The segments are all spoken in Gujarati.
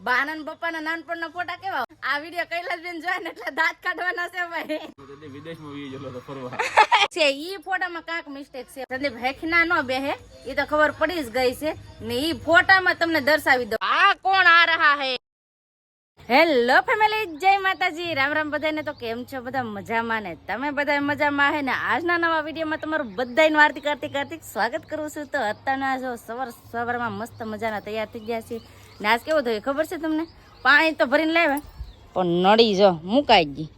બાનન બપ્પાના નાનપણના ફોટા કેવા? આ વિડિયો કૈલાસબેન જોયા ને એટલે દાંત કાઢવાના છે ભાઈ. વિદેશમાં વી ગયેલો તો ફરવા. છે ઈ ફોટામાં કાંક મિસ્ટેક છે. સંદીપ હેખના નો બેહે ઈ તો ખબર પડી જ ગઈ છે ને ઈ ફોટામાં તમને દર્શાવી દો. આ કોણ આ રહા હે? હેલો ફેમિલી, જય માતાજી, રામ રામ બધાને. તો કેમ છો બધા? મજામાં ને? તમે બધા મજામાં હે ને? આજના નવા વિડીયોમાં તમારું બધાનું હાર્દિક સ્વાગત કરું છું. તો અત્યારના જો સવારમાં મસ્ત મજાના તૈયાર થઈ ગયા છે ને આજ કેવું થયું ખબર છે તમને? પાણી તો ભરીને લાવ્યા પણ નળી જો મુકાઈ ગઈ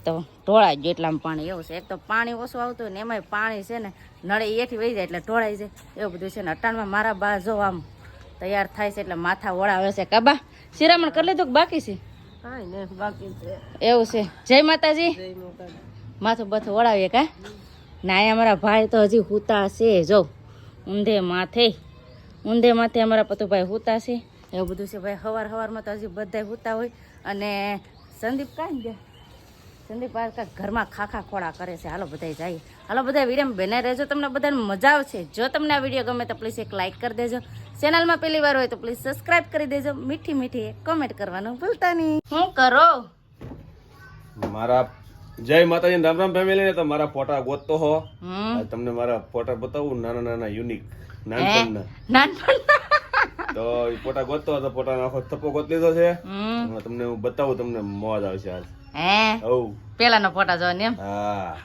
તો ઢોળાઈ ગયું એટલામાં પાણી. એવું છે, એક તો પાણી ઓછું આવતું હોય ને એમાંય પાણી છે ને નળી એથી વહી જાય એટલે ઢોળાઈ જાય એવું બધું છે ને. અટાણમાં મારા બા જો આમ તૈયાર થાય છે એટલે માથા વળાવે છે. કાબા શિરામણ કરી લીધું કે બાકી છે? એવું છે. જય માતાજી. માથું બાથું વળાવીએ કા ના? અહીંયા અમારા ભાઈ તો હજી હુતા છે. જો ઊંધે માથે અમારા પતુભાઈ હુતા છે. એવું બધું છે ભાઈ. સવારમાં તો હજી બધા હુતા હોય. અને સંદીપ કાંઈ ગયા? સંદીપ ઘરમાં ખાખા ખોડા કરે છે. હાલો બધા જઈએ. હાલો બધા વિડીયો બને રહેજો, તમને બધાને મજા આવશે. જો તમને આ વિડીયો ગમે તો પ્લીઝ એક લાઇક કરી દેજો. ચેનલમાં પહેલી વાર હોય તો પ્લીઝ સબસ્ક્રાઇબ કરી દેજો. મીઠી મીઠી કમેન્ટ કરવાનું ભૂલતા નહીં. શું કરો? મારા જય માતાજી, રામ રામ ફેમિલી ને. તો મારા ફોટા ગોતતો હો. તમને મારા ફોટા બતાવું, નાના નાના યુનિક નાનપણના. તો એ ફોટા ગોતતો હતો, ફોટા આખો થપ્પો ગોત લીધો છે. તમને હું બતાવું, તમને મોજ આવશે આજ. પેલાનો ફોટા જો ને? એમ? હા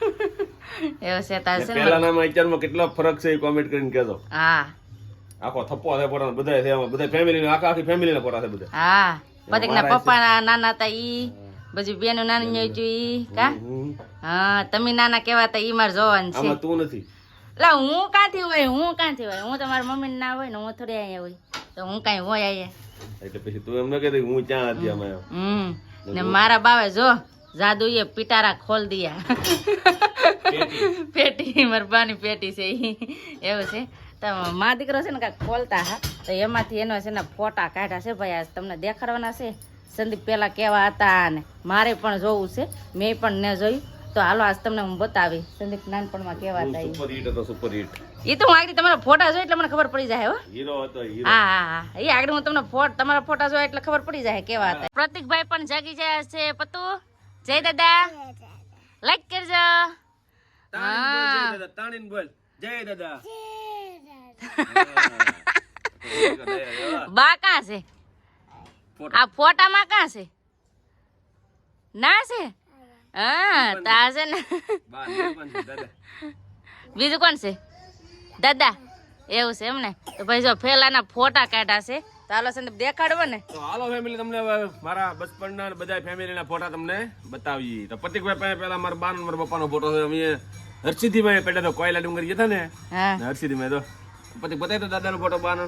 એવું છે. પેલાના માં અત્યારમાં કેટલો ફરક છે એ કોમેન્ટ કરીને કહેજો. હા, આખો થપ્પો છે ફોટા બધા છે. એમાં બધા ફેમિલી આખી ફેમિલી ના ફોટા છે બધા. હા, પતિકના પપ્પા નાના હતા ઈ, બધી બેનો નાની ઈ કા? હા, તમે નાના કેવા હતા ઈ માર જોવાનું છે. આમાં તું નથી. લા હું કાંથી હોય? હું તો મારા મમ્મી ના હોય ને હું થોડી અહીંયા હોય તો હું કાંઈ હોય અહીંયા. એટલે પછી તું એમ ન કહેતી હું ક્યાં હતી આમાં. ને મારા બાવે જો જાદુ એ પિટારા ખોલ દિયા. પેટી મારી બાની પેટી છે એવું છે. તો મા દીકરો છે ને કાંઈક ખોલતા હા તો એમાંથી એનો છે ને ફોટા કાઢ્યા છે ભાઈ. આજ તમને દેખાડવાના છે. સંદીપ પેલા કેવા હતા ને મારે પણ જોવું છે, મેં પણ ન જોયું. તો હાલો આજ તમને હું બતાવી સંદીપ નાનપણમાં કેવા હતા. સુપર હિટ હતો, સુપર હિટ. એ તો હું આગળ તમારા ફોટા જોઈ એટલે મને ખબર પડી જાય. હો, હીરો હતો, હીરો. હા, એ આગળ હું તમને તમારા ફોટા જોયા એટલે ખબર પડી જાય કેવા હતા. પ્રતિકભાઈ પણ જાગી જાય છે. પતુ જય દાદા લાઈક કરજો. તાણીન બોલ જય દાદા. બા કાં છે? આ ફોટામાં કાં છે? ના છે? હા, તા છે ને. બીજું કોણ છે? દાદા. એવું છે એમ ને? તો ભાઈ જો ફેલાના ફોટા કાઢ્યા છે. તો હાલો છે દેખાડવો ને. તો હાલો ફેમિલી, તમને મારા બચપનના બધા ફેમિલીના ફોટા તમને બતાવીએ. તો પ્રતિકભાઈ પાસે પેલા મારા બાનો મારા પપ્પાનો ફોટો છે. અમે હરસિદ્ધિમાં પેલા તો કોયલા ડુંગર ગયા હતા ને. હા, હરસિદ્ધિમાં તો પછી બતાવી તો દાદાનો ફોટો બાનો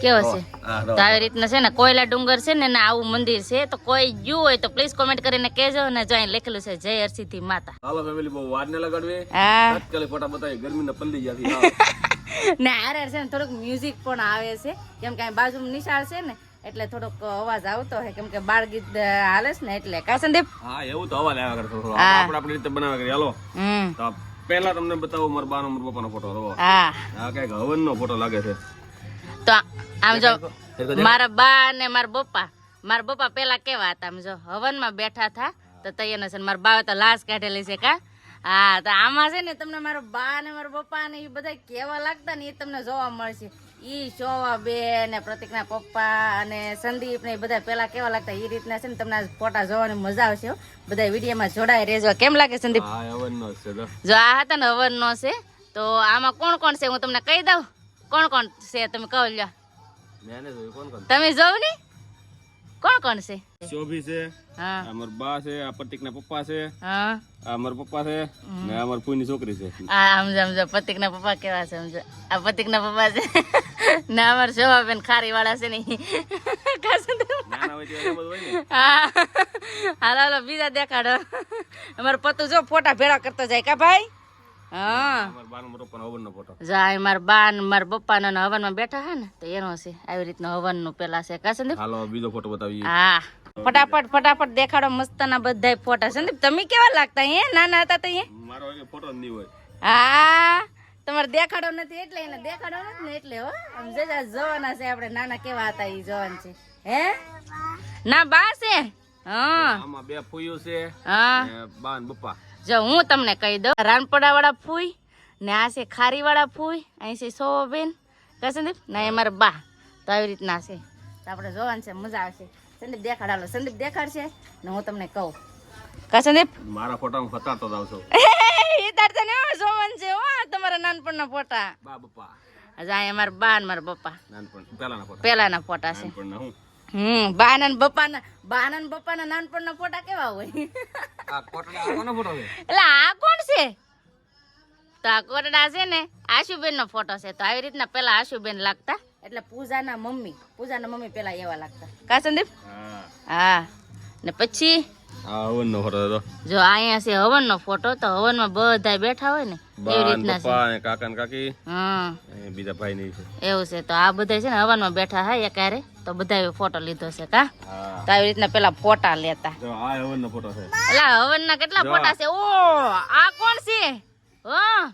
કેવો છે. તો આવી રીતના છે ને કોયલા ડુંગર છે ને આવું મંદિર છે. તો કોઈ ગયું હોય તો પ્લીઝ કોમેન્ટ કરીને કહેજો ને. જો અહીં લખેલું છે જય હરસિદ્ધિ માતા. હાલો ફેમિલી, બહુ વાર ન લગાડવી. તાત્કાલિક ફોટા બતાવી. ગરમીના પલ્લી જતી ને આરે છે ને થોડુંક મ્યુઝિક પણ આવે છે કેમ કે બાજુમાં નિશાળ છે ને એટલે થોડોક અવાજ આવતો હોય કેમ કે બાળ ગીત હાલે છે ને એટલે. કા સંદીપ? હા, એવું તો અવાજ આવ્યા કરે. આપણે આપણી રીતે બનાવ્યા કરીએ. હાલો તો પહેલા તમને બતાવું મારા બાનો મારા પપ્પાનો ફોટો. હા, કઈક હવનનો ફોટો લાગે છે. તો આમ જો મારા બા ને મારા પપ્પા પેલા કેવા હતા આમ જો હવનમાં બેઠા હતા તો તૈયાર છે. મારા બા તો લાશ કાઢેલી છે. કા? હા, તો આમાં છે ને તમને મારા બા ને મારા પપ્પા ને એ બધા કેવા લાગતા ને એ તમને જોવા મળશે. ઈ શોવા બેન ને પ્રતિકના પપ્પા અને સંદીપ ને એ બધા પેલા કેવા લાગતા એ રીતના છે ને તમને ફોટા જોવાની મજા આવશે. બધા વિડીયોમાં જોડાઈ રહેજો. કેમ લાગે સંદીપ? જો આ હતા ને હવનનો છે. તો આમાં કોણ કોણ છે હું તમને કહી દઉં. કોણ કોણ છે તમે કહો લ્યો. તમે જોવ ને કોણ કોણ છે? શોભી છે, અમાર બા છે, આ પ્રતિકના પપ્પા છે, હા આ અમાર પપ્પા છે ને અમાર ફૂઈની છોકરી છે. આ સમજો પ્રતિકના પપ્પા કેવા છે સમજો. આ પ્રતિકના પપ્પા છે ને અમાર શોભાબેન ખારી વાળા છે ને. હા, હાલો બીજા દેખાડો. અમારો પતુ જો ફોટા ભેળા કરતો જાય. કા ભાઈ? હા, જાય મારા બા ને મારા પપ્પા ને હવનમાં બેઠા હે ને તો એનો છે આવી રીતનો હવનનું પેલા છે. કા સંદીપ? હાલો બીજો ફોટો બતાવીએ. હા, ફટાફટ દેખાડો મસ્તના બધા ફોટા. સંદીપ તમે કેવા લાગતા હે નાના હતા તો? મારો ફોટો જ નહીં હોય. હા, તમારે દેખાડો નથી એટલે એને દેખાડો નથી ને એટલે. હો, આમ જોવાના છે આપણે નાના કેવા હતા એ જોવાનું છે. હે ના બા છે હા આમાં બે ફૂયું છે હા ને બા ને બપ્પા. જો હું તમને કહી દઉં, રાનપડા વાળા ફૂઈ ને આ છે ખારી વાળા ફૂઈ, અહીં છે સોબેન કા સંદીપ ના એ મારા બા. તો આવી રીતના છે, તો આપણે જોવાનું છે, મજા આવશે. સંદીપ દેખાડાલો, સંદીપ દેખાડશે ને હું તમને કહું કા સંદીપ. મારા ફોટામાં ફતાડતો જાવ છો. એ તારતા ને જોવાનું છે હો તમારા નાનપણના ફોટા. બા બપ્પા આજે અહીંયા મારા બા ને મારા પપ્પા નાનપણ પહેલાના ફોટા. પેલાના ફોટા છે. નાનપણના હું બાના ને બપ્પાના નાનપણના ફોટા કેવા હોય? આ કોટડા કોનો ફોટો છે? એટલે આ કોણ છે? તો આ કોટડા છે ને આશુબેન નો ફોટો છે. તો આવી રીતના પેલા આશુબેન લાગતા, એટલે પૂજાના મમ્મી પેલા એવા લાગતા કા સંદીપ. હા હા ને પછી આ હવનનો ફોટો હતો. જો અહીંયા છે હવન નો ફોટો. તો હવનમાં બધા બેઠા હોય ને એવી બા ને રીતના છે. પપ્પા ને કાકા ને કાકી હા એ બીજા ભાઈ નહીં છે. એવું છે. તો આ બધા છે ને હવનમાં બેઠા હોય એકારે, તો બધા ફોટો લીધો છે કા. હા તો આવી રીતના પેલા ફોટા લેતા. જો આ હવનનો ફોટો છે. એટલે હવનના કેટલા ફોટા છે? ઓ આ કોણ છે? હા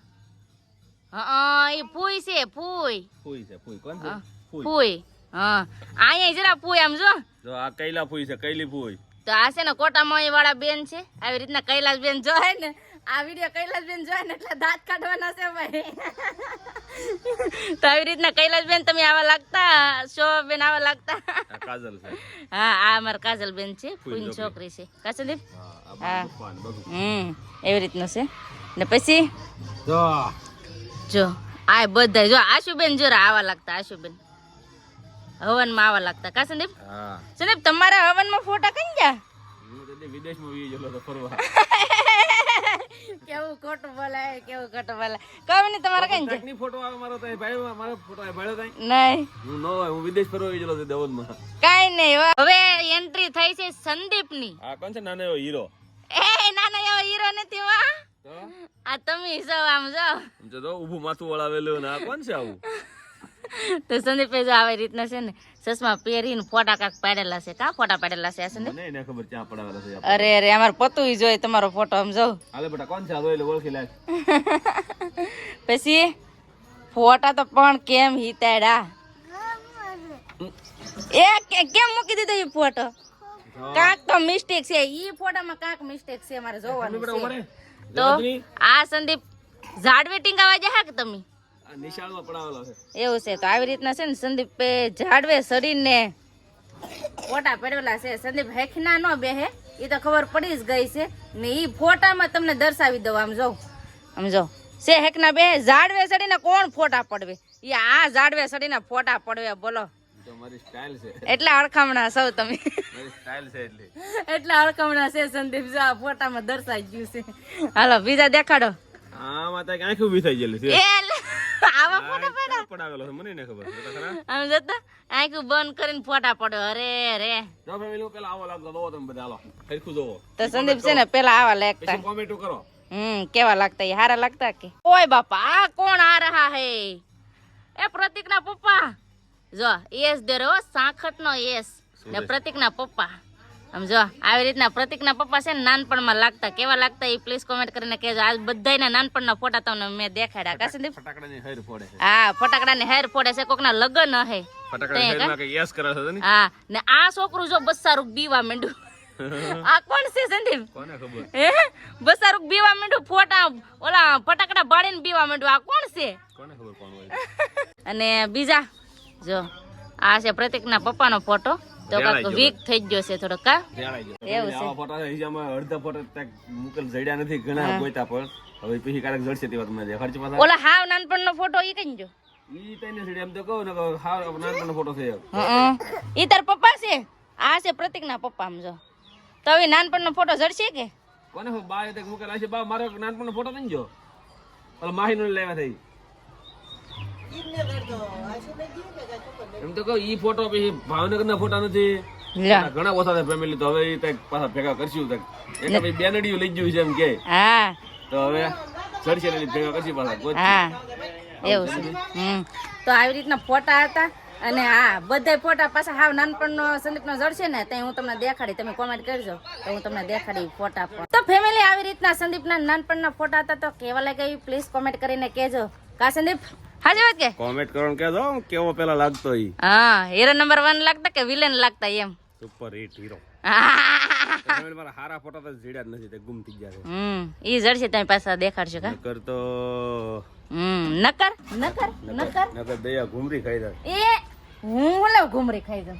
એ ફૂઈ છે, ફૂઈ ફૂઈ કોણ છે? ફૂઈ. હા અહીંયા જરા ફૂઈ આમ જો. જો આ કૈલા ફૂઈ છે, કૈલી ફૂઈ. તો આ છે ને કોટામાં વાળા બેન છે. આવી રીતના કૈલાસ બેન જોય ને, આ વિડીયો કૈલાસ બેન જોય ને એટલે દાંત કાઢવાના છે ભાઈ. તો આવી રીતના કૈલાસ બેન તમે આવા લાગતા, શોભા બેન આવા લાગતા. આ કાજલ છે. હા આ અમારા કાજલ બેન છે, ફૂઈની છોકરી છે કા સંદીપ. હા આ બા ને બગુ. એવી રીતનું છે. ને પછી જો જો આ બધા જો આશુબેન જરા આવા લાગતા. આશુબેન હવનમાં આવા લાગતા કા સંદીપ. હા સંદીપ તમારા હવનમાં ફોટા કઈ ગયા? હું તો વિદેશમાં વી ગયેલો તો ફરવા. કેવું ખોટું બોલાય, કેવું ખોટું બોલાય. કઈ નહીં તમારા કઈ જાય ની ફોટો આવે મારો તો ભાઈ મારો ફોટો આવે ભાડો થાય. નહીં હું નો હું વિદેશ ફરવા ગયેલો તો દવનમાં. કઈ નહીં. હવે એન્ટ્રી થઈ છે સંદીપની. આ કોણ છે? નાનો એવો હીરો. એ નાના એવો હીરો નથી વા, તો આ તમે સૌ આમ જાઓ. સમજો તો ઊભું માથું વળાવેલું ને આ કોણ છે આવું? તો સંદીપે જો આવી રીતના છે ને ચશ્મા પહેરીને ફોટા કાક પાડેલા છે. કા ફોટા પાડેલા છે આ સંદીપ? મને એને ખબર ક્યાં પડાવેલા છે. અરે અરે અમાર પતું જોઈ તમારો ફોટો આમ જાઓ. હાલે બેટા કોણ છે આ? જોઈ લે ઓળખી લે. પછી ફોટા તો પણ કેમ હિતાડ્યા એ કેમ મૂકી દીધો એ ફોટો? કાંક તો મિસ્ટેક છે. ઈ ફોટામાં કાંક મિસ્ટેક છે, મારે જોવાનું છે. તો આ સંદીપ ઝાડવે ટીંગાવા જાય કે તમે? આ નિશાળમાં પડાવેલો છે. એવું છે. તો આવી રીતના છે ને સંદીપે ઝાડવે સડીને ફોટા પડેલા છે. સંદીપ હેખના નો બેહે એ તો ખબર પડી જ ગઈ છે ને. ઈ ફોટામાં તમને દર્શાવી દઉં. આમ જો છે હેખના બે ઝાડવે સડીને કોણ ફોટા પડવે? એ આ ઝાડવે સડીને ફોટા પડવે બોલો. તો મારી સ્ટાઇલ છે. એટલે અળખામણા સૌ તમે. મારી સ્ટાઇલ છે એટલે અળખામણા છે સંદીપ. જો આ ફોટામાં દર્શાઈ ગયું છે. હાલો બીજા દેખાડો. આમાં તો આંખ ઊભી થઈ ગયેલી છે. આવા ફોટા પડ્યા પડાવેલો છે મને ન ખબર. તો ખરા આમ જતા આંખું બંધ કરીને ફોટા પડ્યો. અરે રે. જો ફેમિલી પેલા આવો લાગતો જોવો તમે બધા. હાલો હરખું જોવો. તો સંદીપ છે ને પેલા આવા લાગતા. પછી કોમેન્ટ કરો. કેવા લાગતા? એ હારા લાગતા કે? ઓય બાપા આ કોણ આ રહા હે? એ પ્રતિક ના પપ્પા. જો એસ દે રો સાખટ નો એસ ને પ્રતિક ના પપ્પા. આમ જો આવી રીતના પ્રતિક ના પપ્પા છે ને નાનપણમાં લાગતા. કેવા લાગતા એ પ્લીઝ કોમેન્ટ કરીને કહેજો. આજ બધાના નાનપણના ફોટા તમને મેં દેખાડ્યા કા સંદીપ? ફટાકડાની હેર ફોડે છે. હા ફટાકડાને હેર ફોડે છે. કોકના લગન હે. ફટાકડાની હેરમાં કે યસ કરે છે ને. હા ને આ છોકરું જો બસારું બીવા માંડ્યું. આ કોણ છે સંદીપ? કોને ખબર? હે બસારું બીવા માંડ્યું. ફોટા ઓલા ફટાકડા બાળીને બીવા માંડ્યું. આ કોણ છે? કોને ખબર કોણ હોય? અને બીજા જો આ છે પ્રતિકના પપ્પાનો ફોટો. તો કાક વીક થઈ ગયો છે થોડો કા? એવું છે. આવા ફોટા છે હિજામાં અડધા ફોટા તક મુકલ જડ્યા નથી ઘણા ગોઈતા પણ હવે પછી કારક જડશે તે વાત મને દેખાડશે પાછા. ઓલા હાવ નાનપણનો ફોટો ઈ કઈ જો. ઈ તઈને જડ્યા એમ તો કહું ને કે હાવ નાનપણનો ફોટો છે. ઈ તાર પપ્પા છે? આ છે પ્રતિકના પપ્પા. આમ જો તો હવે નાનપણનો ફોટો જડશે કે? કોને ખબર? બા તક મુકેલ છે. બા મારો નાનપણનો ફોટો નહીં જો. ઓલા માહીનો લેવા થઈ. એમ તો કહું ઈ ફોટો પછી ભાવનગરના ફોટા નથી. ઘણા ઓછા છે ફેમિલી. તો હવે ઈ તક પાછા ભેગા કરશું. તક એટલે ભાઈ બેનડીયું લઈ ગયું છે એમ કે. હા તો હવે ચડશે ને ભેગા કરશું પાછા. હા એવું છે. તો આવી રીતના ફોટા હતા. અને હા બધા ફોટા પાછા હાવ નાનપણનો સંદીપનો જડશે ને ત્યાં હું તમને દેખાડી. તમે કોમેન્ટ કરજો તો હું તમને દેખાડી ફોટા પણ. તો ફેમિલી આવી રીતના સંદીપના નાનપણના ફોટા હતા. તો કેવા લાગ્યા પ્લીઝ કોમેન્ટ કરીને કહેજો કા સંદીપ? હાજી વાત કે કોમેન્ટ કરો ને કહેજો કેવો પેલા લાગતો ઈ. હા હીરો નંબર 1 લાગતા કે વિલેન લાગતા એમ? સુપર હિટ હીરો હા. મારા હારા ફોટા તો જીડ્યા જ નથી તે ગુમ થઈ ગયા છે ઈ જડશે તમે પાછા દેખાડશો કા નકર તો નકર નકર નકર નકર દયા ઘુમરી ખાઈ જાય એ હું લે ઘુમરી ખાઈ દઉં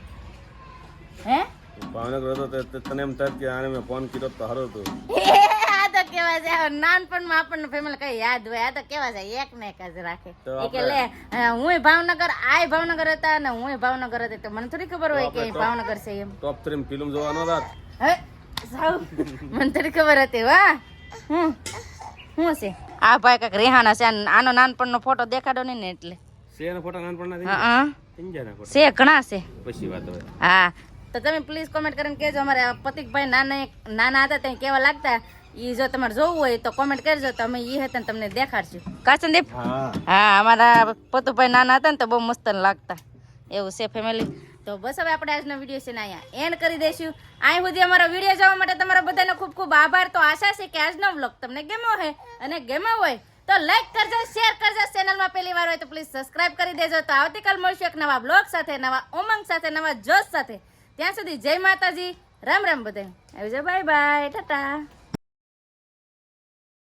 હે ભાવનગર હતો તો તને એમ થાય કે આને મેં ફોન કર્યો તો હારો હતો આ તો કેવા છે નાનપણમાં આપણને ફેમિલી કઈ યાદ હોય આ તો કેવા છે એક ને એક જ રાખે તો એ કે લે હુંય ભાવનગર આય ભાવનગર હતા અને હુંય ભાવનગર હતી તો મને થોડી ખબર હોય કે ભાવનગર છે એમ ટોપ 3 ફિલ્મ જોવાનો હતા હે સાવ મને થોડી ખબર હતી વાહ હું છે આ ભાઈ કાક રેહાના છે આનો નાનપણનો ફોટો દેખાડો નહીં ને એટલે છે ને ફોટા નાનપણના થઈ હા ગયા ફોટા છે ઘણા છે પછી વાત હવે હા તો તમે પ્લીઝ કોમેન્ટ કરીને કહેજો અમારે પતિકભાઈ નાના હતા ત્યાં કેવા લાગતા ઈ જો તમારે જોવું હોય તો કોમેન્ટ કરજો તો અમે ઈ હતા ને તમને દેખાડશું કા સંદીપ હા અમારા પતુભાઈ નાના હતા ને તો બહુ મસ્ત લાગતા એવું છે ફેમિલી તો બસ હવે આપણે આજનો વિડીયો છે ને અહીંયા એન્ડ કરી દઈશું અહીં સુધી અમારો વિડીયો જોવા માટે તમારા બધાનો ખૂબ ખૂબ આભાર તો આશા છે કે આજનો વ્લોગ તમને ગમ્યો હોય અને ગમ્યો હોય તો લાઈક કરજો શેર કરજો ચેનલમાં પહેલી વાર હોય તો પ્લીઝ સબસ્ક્રાઇબ કરી દેજો તો આવતીકાલ મળશું એક નવા બ્લોગ સાથે નવા ઉમંગ સાથે નવા જોશ સાથે ત્યાં સુધી જય માતાજી રામ રામ બધાય આવી જાઓ બાય બાય ટાટા